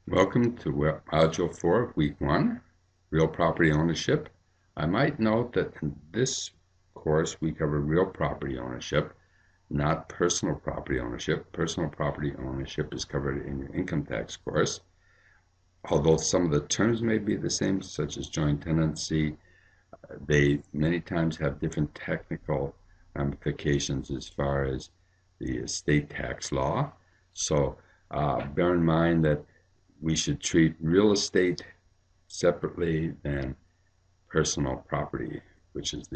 Welcome to Module 4 of Week 1, Real Property Ownership. I might note that in this course we cover real property ownership, not personal property ownership. Personal property ownership is covered in your income tax course. Although some of the terms may be the same, such as joint tenancy, they many times have different technical ramifications as far as the estate tax law. So bear in mind that we should treat real estate separately than personal property, which is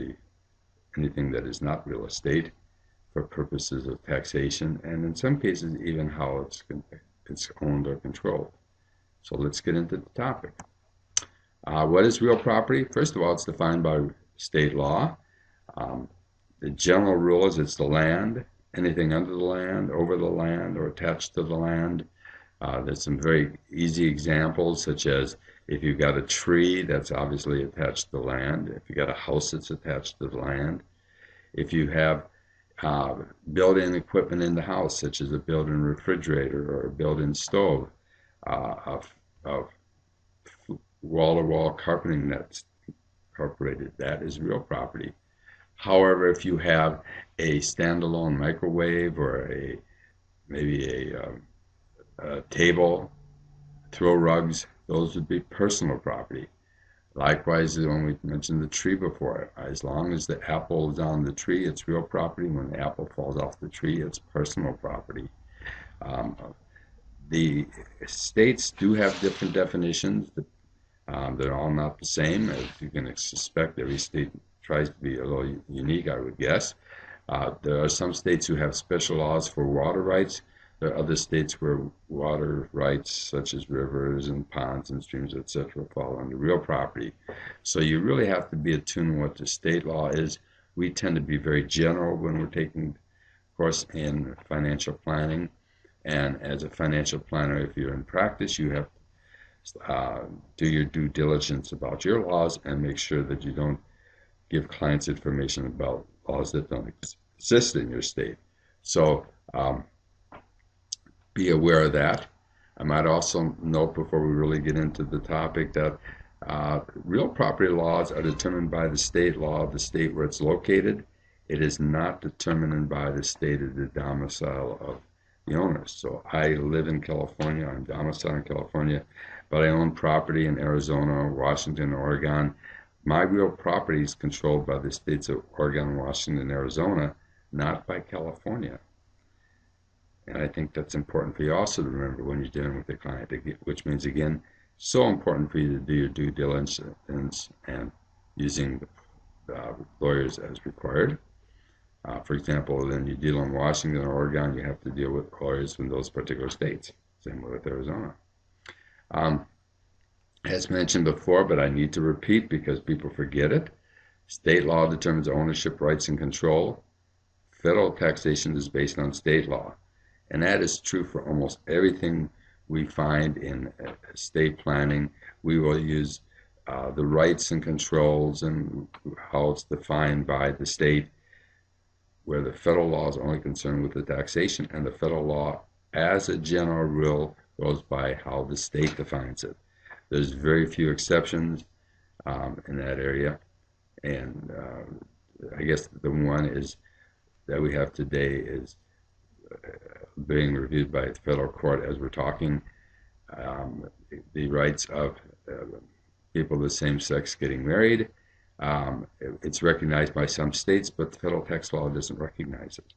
anything that is not real estate for purposes of taxation, and in some cases even how it's owned or controlled. So let's get into the topic. What is real property? First of all, it's defined by state law. The general rule is it's the land, anything under the land, over the land, or attached to the land. There's some very easy examples, such as if you've got a tree, that's obviously attached to the land. If you've got a house, that's attached to the land. If you have built-in equipment in the house, such as a built-in refrigerator or a built-in stove, of wall-to-wall carpeting that's incorporated, that is real property. However, if you have a standalone microwave or maybe a table, throw rugs, those would be personal property. Likewise, when we mentioned the tree before, as long as the apple is on the tree, it's real property. When the apple falls off the tree, it's personal property. The states do have different definitions. They're all not the same. As you can suspect, every state tries to be a little unique, I would guess. There are some states who have special laws for water rights. There are other states where water rights, such as rivers and ponds and streams, etc., fall under real property. So you really have to be attuned to what the state law is. We tend to be very general when we're taking a course in financial planning. And as a financial planner, if you're in practice, you have to do your due diligence about your laws and make sure that you don't give clients information about laws that don't exist in your state. So be aware of that. I might also note before we really get into the topic that real property laws are determined by the state law of the state where it's located. It is not determined by the state of the domicile of the owners. So I live in California, I'm domiciled in California, but I own property in Arizona, Washington, Oregon. My real property is controlled by the states of Oregon, Washington, and Arizona, not by California. And I think that's important for you also to remember when you're dealing with a client, which means, again, so important for you to do your due diligence and using lawyers as required. For example, then you deal in Washington or Oregon, you have to deal with lawyers from those particular states. Same with Arizona. As mentioned before, but I need to repeat because people forget it, state law determines ownership rights and control. Federal taxation is based on state law. And that is true for almost everything we find in estate planning. We will use the rights and controls and how it's defined by the state, where the federal law is only concerned with the taxation, and the federal law, as a general rule, goes by how the state defines it. There's very few exceptions in that area, and I guess the one is that we have today is being reviewed by the federal court as we're talking. The rights of people of the same sex getting married. It's recognized by some states, but the federal tax law doesn't recognize it.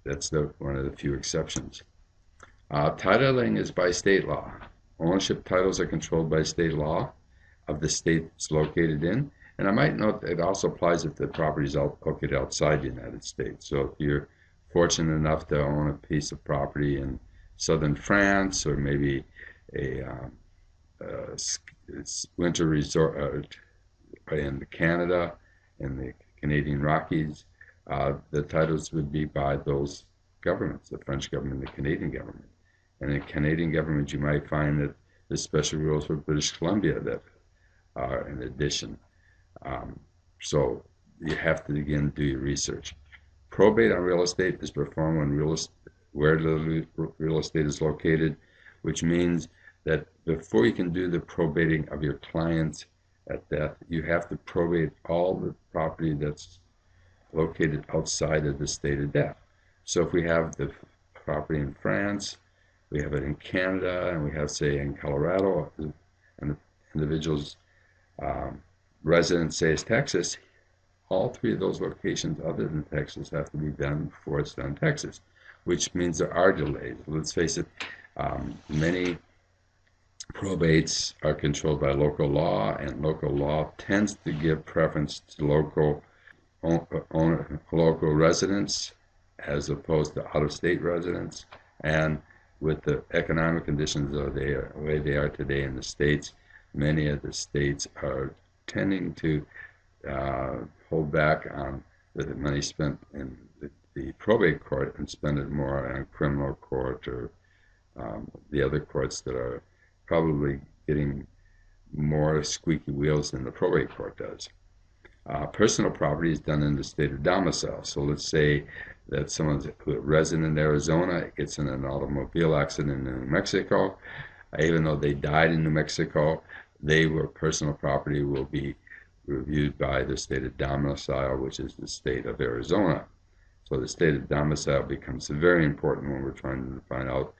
That's one of the few exceptions. Titling is by state law. Ownership titles are controlled by state law of the state it's located in. And I might note that it also applies if the property is located outside the United States. So if you're fortunate enough to own a piece of property in southern France, or maybe a winter resort in Canada, in the Canadian Rockies, the titles would be by those governments, the French government, the Canadian government. And in the Canadian government, you might find that there's special rules for British Columbia that are in addition. So you have to, again, do your research. Probate on real estate is performed when where the real estate is located which means that before you can do the probating of your clients at death, you have to probate all the property that's located outside of the state of death. So if we have the property in France, we have it in Canada, and we have, say, in Colorado, and the individual's residence, say, is Texas, all three of those locations other than Texas have to be done before it's done in Texas, which means there are delays. Let's face it, many probates are controlled by local law, and local law tends to give preference to local residents as opposed to out-of-state residents. And with the economic conditions the way they are today in the states, many of the states are tending to hold back on the money spent in the probate court and spend it more on criminal court or the other courts that are probably getting more squeaky wheels than the probate court does. Personal property is done in the state of domicile. So let's say that someone's a resident in Arizona gets in an automobile accident in New Mexico. Even though they died in New Mexico, their personal property will be reviewed by the state of domicile, which is the state of Arizona. So the state of domicile becomes very important when we're trying to find out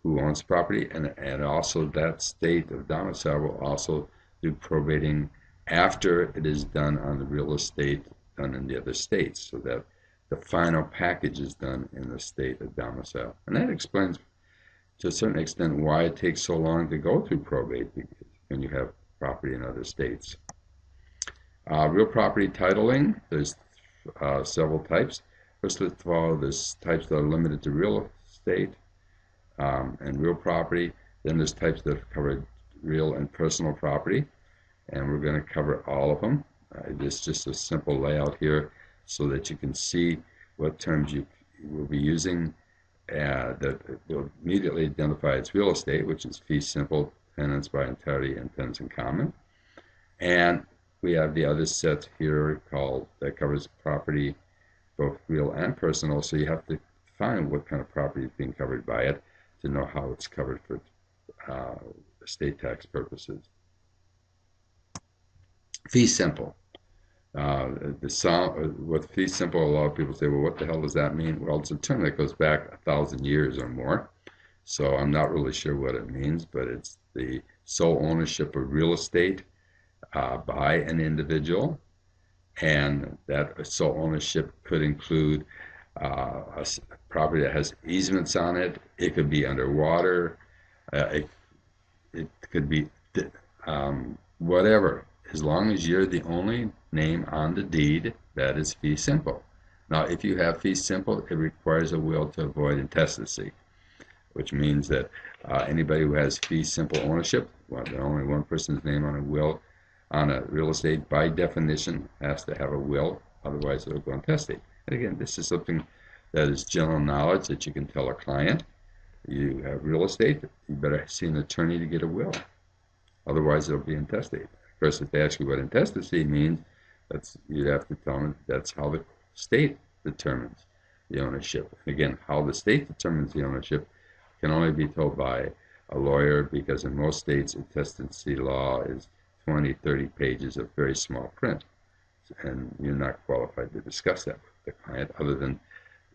who owns property, and also that state of domicile will also do probating after it is done on the real estate done in the other states, so that the final package is done in the state of domicile. And that explains to a certain extent why it takes so long to go through probate when you have property in other states. Real property titling, there's several types. First of all, there's types that are limited to real estate and real property. Then there's types that cover real and personal property, and we're going to cover all of them. It's just a simple layout here so that you can see what terms you will be using that will immediately identify as real estate, which is fee simple, tenants by entirety, and tenants in common. And we have the other set here that covers property, both real and personal, so you have to find what kind of property is being covered by it to know how it's covered for estate tax purposes. Fee simple. With fee simple, a lot of people say, well, what the hell does that mean? Well, it's a term that goes back 1,000 years or more, so I'm not really sure what it means, but it's the sole ownership of real estate by an individual, and that sole ownership could include a property that has easements on it. It could be underwater. It could be whatever. As long as you're the only name on the deed, that is fee simple. Now, if you have fee simple, it requires a will to avoid intestacy, which means that anybody who has fee simple ownership, only one person's name on a will, on a real estate, by definition, has to have a will, otherwise it'll go intestate. And again, this is something that is general knowledge that you can tell a client. You have real estate, you better see an attorney to get a will, otherwise it'll be intestate. Of course, if they ask you what intestacy means, you'd have to tell them that's how the state determines the ownership. Again, how the state determines the ownership can only be told by a lawyer, because in most states, intestacy law is 20, 30 pages of very small print, and you're not qualified to discuss that with the client, other than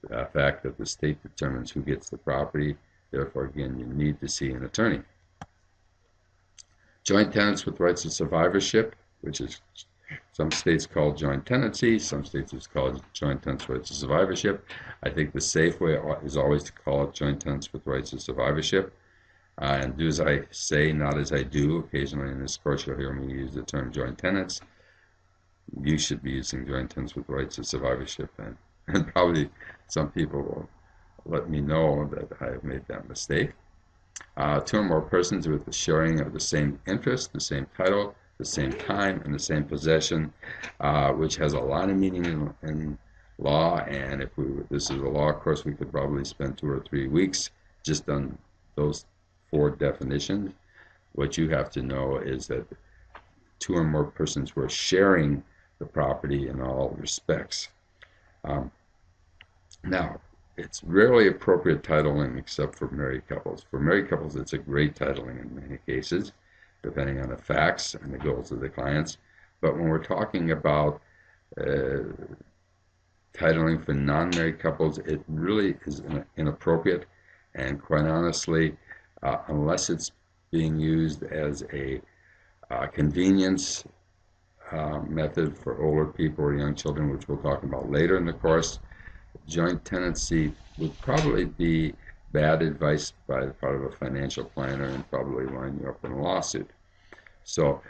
the fact that the state determines who gets the property. Therefore, again, you need to see an attorney. Joint tenants with rights of survivorship, which is some states call joint tenancy, some states it's called joint tenants with rights of survivorship. I think the safe way is always to call it joint tenants with rights of survivorship. And do as I say, not as I do. Occasionally in this course you'll hear me use the term joint tenants. You should be using joint tenants with rights of survivorship, and probably some people will let me know that I have made that mistake. Two or more persons with the sharing of the same interest, the same title, the same time, and the same possession, which has a lot of meaning in law. And if this is a law course, we could probably spend 2 or 3 weeks just on those 4 definitions. What you have to know is that 2 or more persons who are sharing the property in all respects. Now, It's rarely appropriate titling except for married couples. For married couples, it's a great titling in many cases, depending on the facts and the goals of the clients. But when we're talking about titling for non-married couples, it really is inappropriate. And quite honestly, unless it's being used as a convenience method for older people or young children, which we'll talk about later in the course, joint tenancy would probably be bad advice by the part of a financial planner and probably wind you up in a lawsuit. So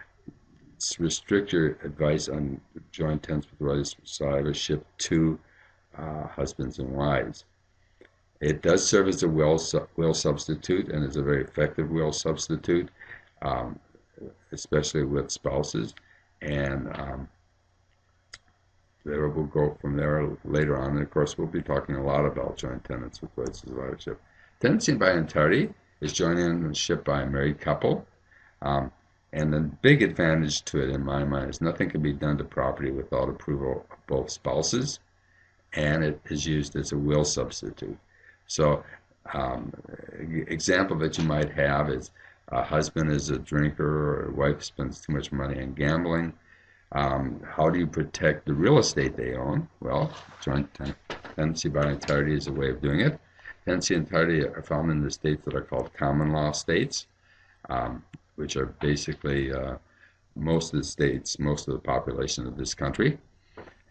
restrict your advice on joint tenants with right of survivorship to husbands and wives. It does serve as a will substitute and is a very effective will substitute, especially with spouses. And there we'll go from there later on. And of course, we'll be talking a lot about joint tenants with rights of survivorship. Tenancy by entirety is joining in a ship by a married couple. And the big advantage to it, in my mind, is nothing can be done to property without approval of both spouses, and it is used as a will substitute. So, example that you might have is a husband is a drinker or a wife spends too much money on gambling. How do you protect the real estate they own? Well, joint tenancy by entirety is a way of doing it. Tenancy entirety are found in the states that are called common law states, which are basically most of the states, most of the population of this country.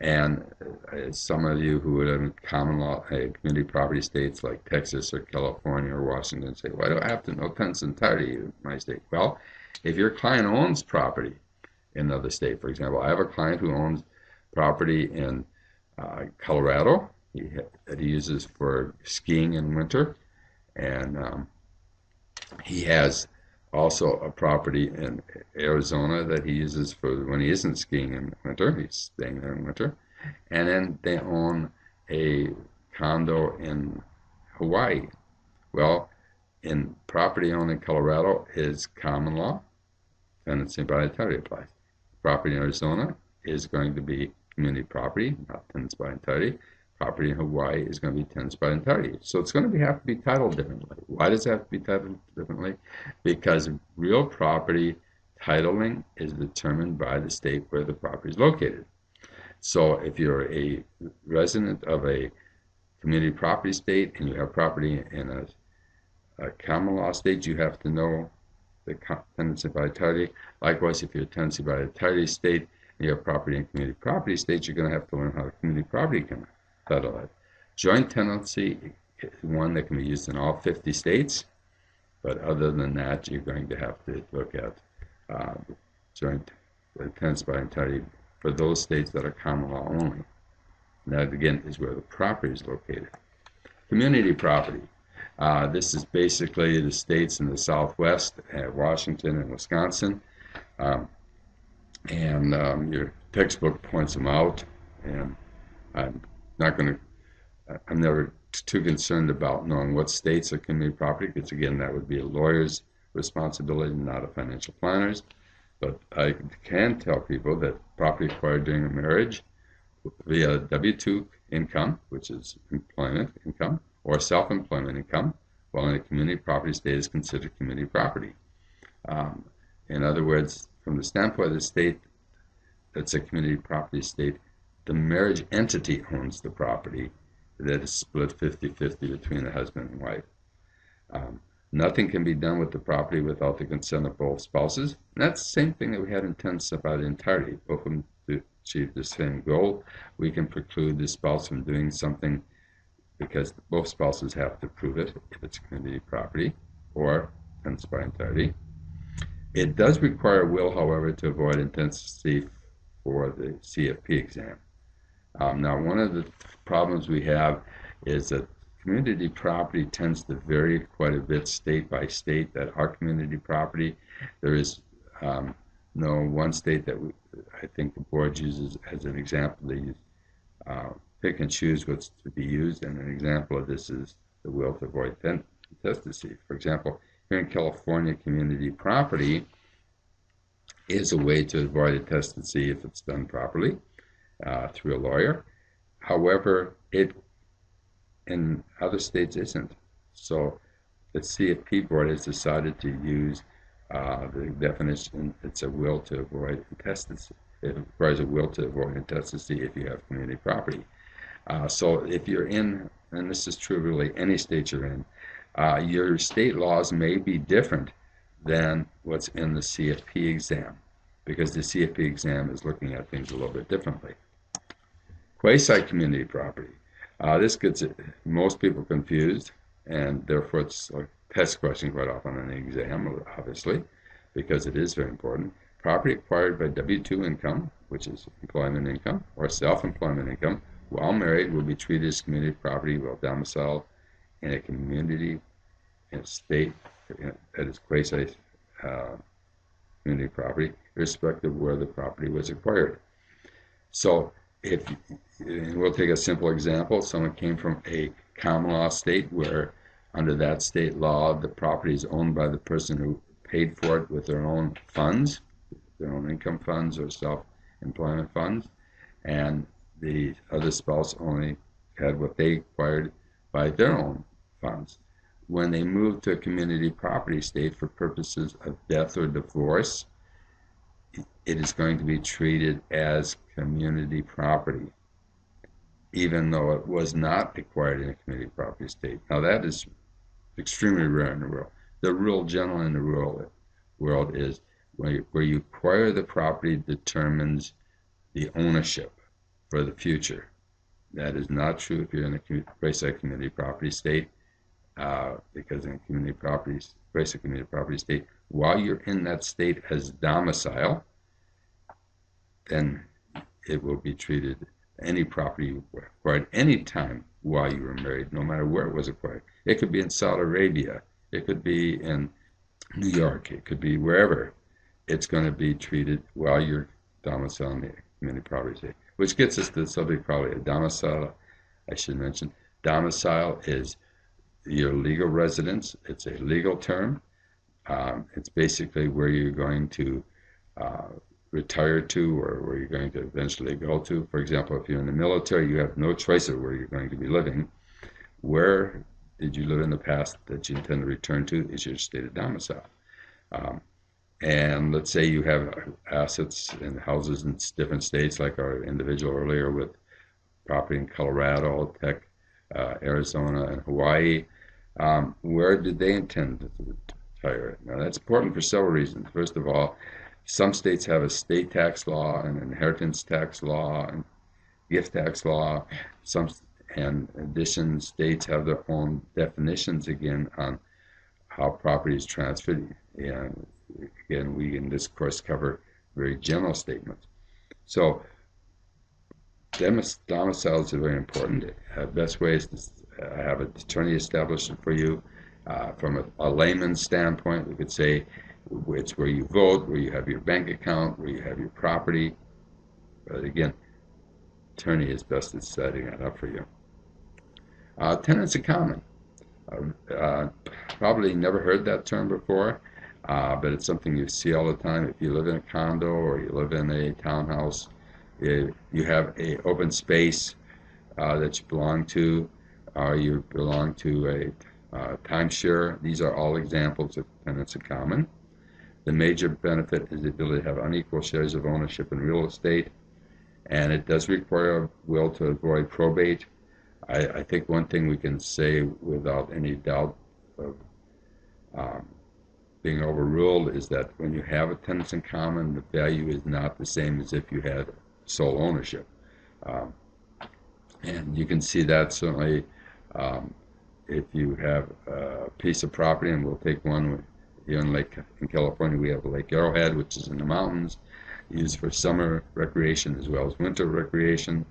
And some of you who live in common law, community property states like Texas or California or Washington say, why do I have to know tenancy entirety in my state? Well, if your client owns property in another state, for example, I have a client who owns property in Colorado that he uses for skiing in winter, and he has also a property in Arizona that he uses for when he isn't skiing in winter. He's staying there in winter. And then they own a condo in Hawaii. Well, in property owned in Colorado is common law. Tenancy by entirety applies. Property in Arizona is going to be community property, not tenants by entirety. Property in Hawaii is going to be tenants by entirety. So it's going to have to be titled differently. Why does it have to be titled differently? Because real property titling is determined by the state where the property is located. So if you're a resident of a community property state and you have property in a common law state, you have to know the tenancy by entirety. Likewise, if you're a tenancy by entirety state and you have property in community property states, you're going to have to learn how community property can title it. Joint tenancy is one that can be used in all 50 states, but other than that, you're going to have to look at joint tenancy by entirety for those states that are common law only. And that, again, is where the property is located. Community property. This is basically the states in the Southwest, Washington and Wisconsin. Your textbook points them out, and I'm never too concerned about knowing what states are community property, because again, that would be a lawyer's responsibility, not a financial planner's. But I can tell people that property acquired during a marriage via W-2 income, which is employment income, or self-employment income, while in a community property state is considered community property. In other words, from the standpoint of the state that's a community property state, the marriage entity owns the property that is split 50-50 between the husband and wife. Nothing can be done with the property without the consent of both spouses. And that's the same thing that we had in tenancy by entirety. Both of them to achieve the same goal. We can preclude the spouse from doing something because both spouses have to prove it if it's community property or tenancy by entirety. It does require a will, however, to avoid intensity for the CFP exam. Now, one of the problems we have is that community property tends to vary quite a bit state by state. That our community property, there is no one state that I think the board uses as an example. They use, pick and choose what's to be used, and an example of this is the will to avoid intestacy. For example, here in California, community property is a way to avoid intestacy if it's done properly through a lawyer. However, it in other states isn't. So the CFP board has decided to use the definition. It's a will to avoid intestacy. It requires a will to avoid intestacy if you have community property. So if you're in, and this is true really any state you're in, your state laws may be different than what's in the CFP exam, because the CFP exam is looking at things a little bit differently. Quasi-community property. This gets most people confused, and therefore it's a test question quite often on the exam, obviously, because it is very important. Property acquired by W-2 income, which is employment income, or self-employment income, while married will be treated as community property while domiciled in a community, in a state that is quasi community property, irrespective of where the property was acquired. So if we'll take a simple example, someone came from a common law state where under that state law the property is owned by the person who paid for it with their own funds, their own income funds or self-employment funds, and the other spouse only had what they acquired by their own funds. When they move to a community property state for purposes of death or divorce, it is going to be treated as community property, even though it was not acquired in a community property state. Now that is extremely rare in the world. The rule generally in the world is where you acquire the property determines the ownership for the future. That is not true if you're in a quasi-community property state, because in quasi-community property state, while you're in that state as domicile, then it will be treated, any property you acquired any time while you were married, no matter where it was acquired. It could be in Saudi Arabia, it could be in New York, it could be wherever. It's going to be treated while you're domiciled in the community property state. Which gets us to the subject probably of domicile. I should mention, domicile is your legal residence. It's a legal term. It's basically where you're going to retire to, or where you're going to eventually go to. For example, if you're in the military, you have no choice of where you're going to be living. Where did you live in the past that you intend to return to is your state of domicile. And let's say you have assets and houses in different states, like our individual earlier with property in Colorado, Arizona, and Hawaii. Where did they intend to retire? Now that's important for several reasons. First of all, some states have a state tax law, an inheritance tax law, and gift tax law. In addition, states have their own definitions again on how property is transferred. And again, we in this course cover very general statements. So domiciles are very important. Best way is to have an attorney establish it for you. From a layman's standpoint, we could say it's where you vote, where you have your bank account, where you have your property. But again, attorney is best at setting that up for you. Tenants in common. Probably never heard that term before, but it's something you see all the time. If you live in a condo or you live in a townhouse, you have an open space that you belong to, or you belong to a timeshare. These are all examples of tenants in common. The major benefit is the ability to have unequal shares of ownership in real estate, and it does require a will to avoid probate. I think one thing we can say without any doubt of being overruled is that when you have a tenants in common, the value is not the same as if you had sole ownership. And you can see that certainly if you have a piece of property, and we'll take one here in California, we have Lake Arrowhead, which is in the mountains, used for summer recreation as well as winter recreation.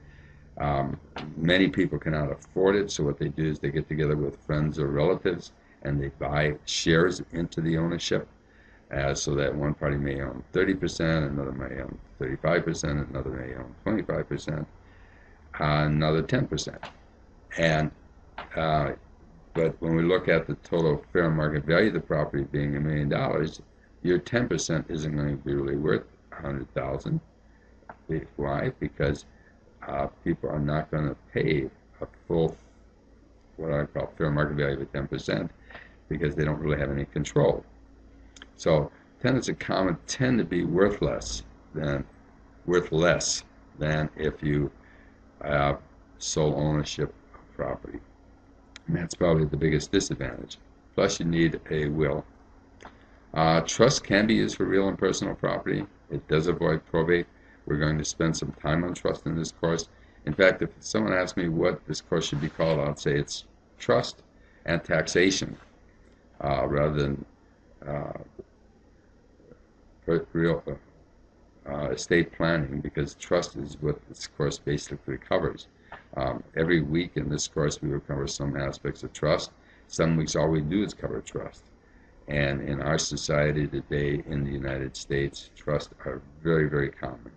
Many people cannot afford it, so what they do is they get together with friends or relatives and they buy shares into the ownership, so that one party may own 30%, another may own 35%, another may own 25%, another 10%. And but when we look at the total fair market value of the property being $1 million, your 10% isn't going to be really worth $100,000. Why? Because people are not going to pay a full what I call fair market value of 10% because they don't really have any control. So tenants in common tend to be worth less than if you have sole ownership of property. And that's probably the biggest disadvantage. Plus, you need a will. Trust can be used for real and personal property. It does avoid probate. We're going to spend some time on trust in this course. In fact, if someone asks me what this course should be called, I'd say it's trust and taxation rather than real estate planning, because trust is what this course basically covers. Every week in this course we will cover some aspects of trust. Some weeks all we do is cover trust. And in our society today in the United States, trusts are very, very common.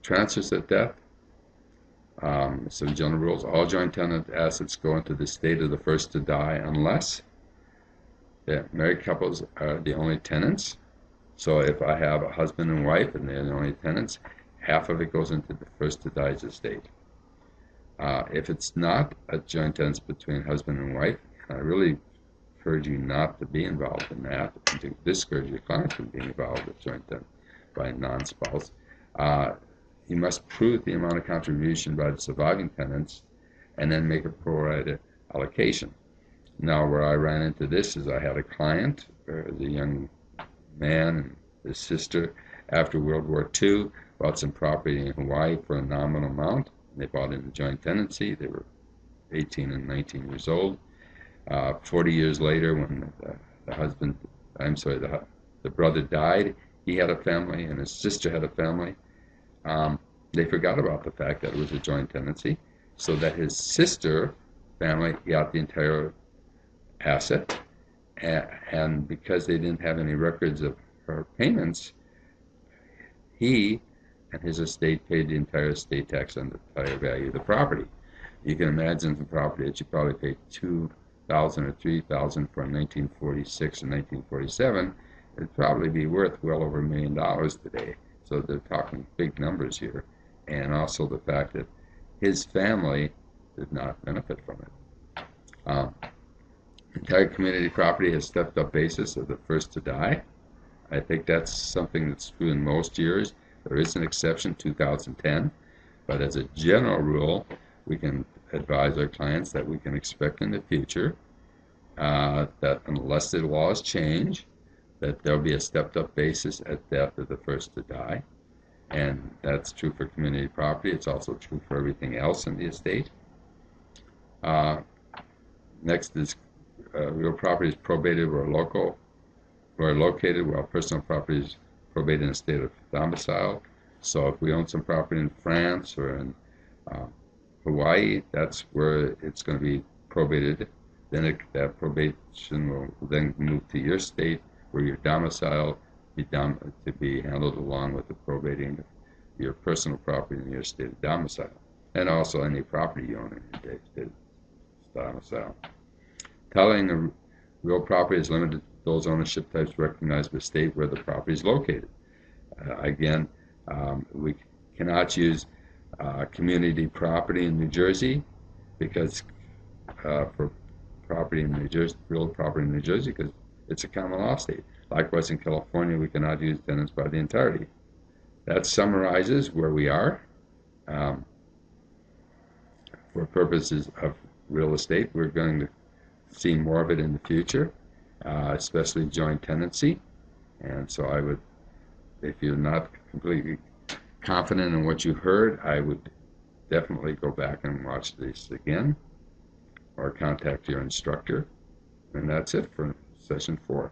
Transfers at death. Some general rules. All joint tenant assets go into the estate of the first to die unless married couples are the only tenants. So if I have a husband and wife and they're the only tenants, half of it goes into the first to die's estate. If it's not a joint tenants between husband and wife, I really encourage you not to be involved in that, and to discourage your clients from being involved with joint tenants by a non-spouse. You must prove the amount of contribution by the surviving tenants and then make a pro-rata allocation. Now, where I ran into this is I had a client, the young man and his sister, after World War II, bought some property in Hawaii for a nominal amount. They bought it in joint tenancy. They were 18 and 19 years old. 40 years later, when the brother died, he had a family and his sister had a family. They forgot about the fact that it was a joint tenancy, so that his sister family got the entire asset, and because they didn't have any records of her payments, he and his estate paid the entire estate tax on the entire value of the property. You can imagine the property that you probably paid $2,000 or $3,000 for 1946 or 1947, it'd probably be worth well over $1 million today. So they're talking big numbers here, and also the fact that his family did not benefit from it. Entire community property has stepped up basis of the first to die. I think that's something that's true in most years. There is an exception, 2010, but as a general rule, we can advise our clients that we can expect in the future that unless the laws change, that there'll be a stepped up basis at death of the first to die. And that's true for community property. It's also true for everything else in the estate. Next is real property is probated where located, while personal property is probated in a state of domicile. So if we own some property in France or in Hawaii, that's where it's going to be probated. Then that probation will then move to your state where your domicile to be handled along with the probating your personal property in your state of domicile, and also any property you own in your state of domicile. Titling the real property is limited to those ownership types recognized by the state where the property is located. Again, we cannot use community property in New Jersey because for property in New Jersey, real property in New Jersey, because it's a common law state. Likewise, in California, we cannot use tenants by the entirety. That summarizes where we are. For purposes of real estate, we're going to see more of it in the future, especially joint tenancy. And so I would, if you're not completely confident in what you heard, I would definitely go back and watch this again or contact your instructor. And that's it for session 4.